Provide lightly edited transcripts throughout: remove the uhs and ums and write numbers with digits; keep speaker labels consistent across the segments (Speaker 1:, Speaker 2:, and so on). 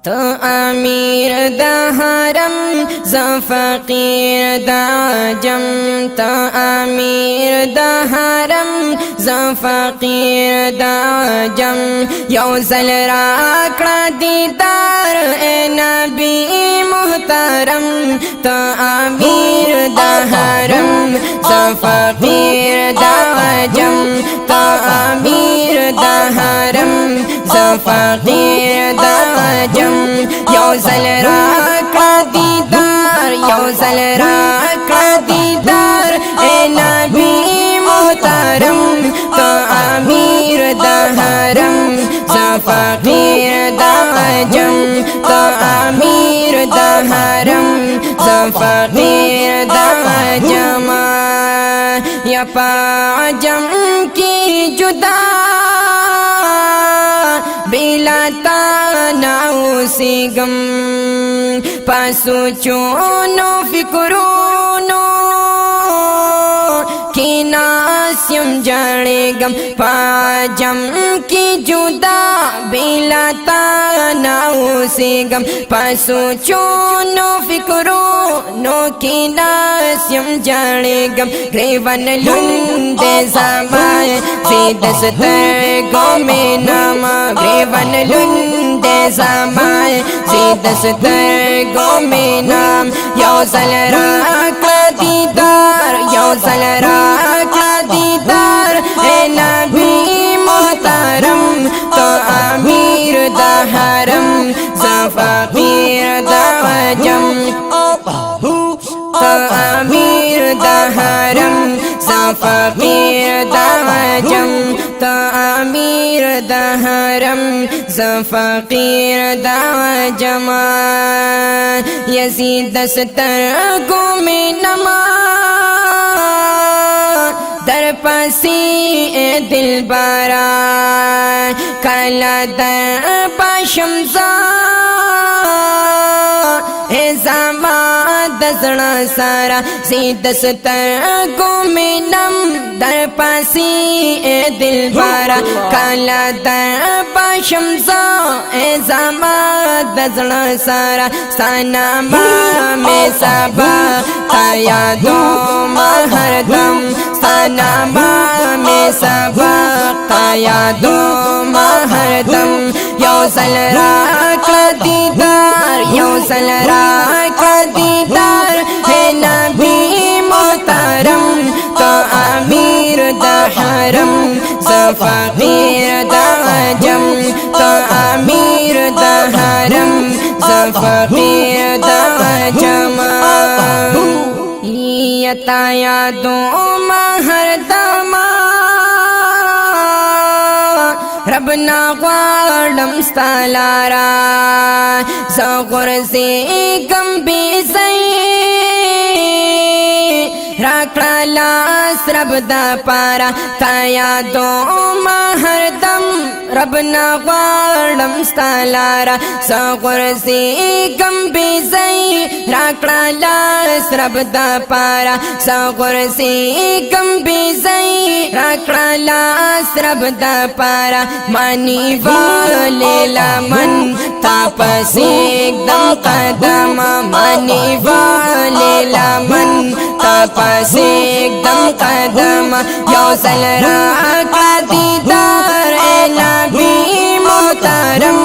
Speaker 1: تو امیر دا حرم ز فقیر دا جم تو امیر دا حرم ز فقیر دا جم یو زل راکڑا دیدار اے نبی محترم تو امیر دا حرم ز فقیر دا جم تو امیر دا حرم ز فقیر دا جم یو زل راکڑا دیدار یو زل راکڑا دیدار اے نبی محترم تو امیر دا حرم ز فقیر دا جم تو امیر دا حرم ز فقیر دا جم یا پا جم کی جدا بلا تاناو سیگم پاسو چونو فکرونو کی ناسیم جانے گم پاجم کی جدا بلا تاناو سیگم پاسو چونو فکرونو کی ناسیم جانے گم گریون لندے زمان زیدستر گومی ناما گریون لندے زمان زیدستر گومی نام یو زل راکڑا دیدار یو زل راکڑا دیدار اے نبی محترم تو امیر دا حرم ز فقیر دا جم تو امیر دا حرم ز فقیر دا جم تو امیر دا حرم ز فقیر دا جما یزید دستر گومی نما در پاسی اے دل بارا کالا در پاشمزا اے زمان دزنا سارا زید دستر گومی نم در پاسی اے دل بارا کالا در پاشمزا اے زمان دزنا سارا سانا میں سبا تایا دو ہر دم سانا میں سبا تایا دو ہر دم یو زل راکڑا دیدار یو زل راکڑا دیدار ہے نبی محترم تو امیر دا حرم ز فقیر دا جم تو امیر دا حرم ز فقیر دا جم یتا یادو ہر دم رب نا غواړم ستا لارا زه غورځېږم بې ځایه راکړه لاس رب دا پارا تا یادوم هردم رب نا غواړم ستا لارا زه غورځېږم بې ځایه راکړه لاس رب دا پارا زه غورځېږم بې ځایه راکړه لاس رب دا پارا مانی والے لمن تا پسیک دم قدم مانی والے لمن تا پسیک دم قدم یوزل راکا دیدار اے نبی محترم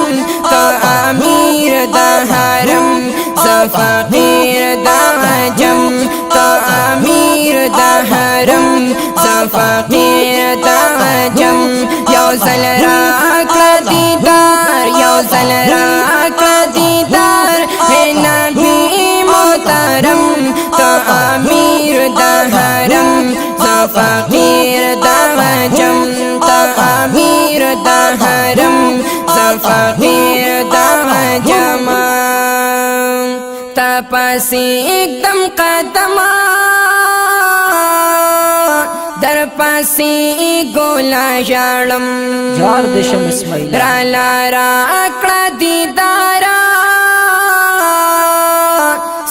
Speaker 1: تو امیر دا حرم زه فقیر دا جم تو امیر دا حرم زه فقیر دا جم یوزل راکا دیدار یوزل راکا دیدار اے نبی محترم تو امیر دا حرم زه فقیر دا جم تو امیر دا حرم زه فقیر دا جم تا پاسی اکدم قدم در پاسی گولا جاڑم
Speaker 2: جار دشم اسماعیل
Speaker 1: رالا راکڑا دیدارا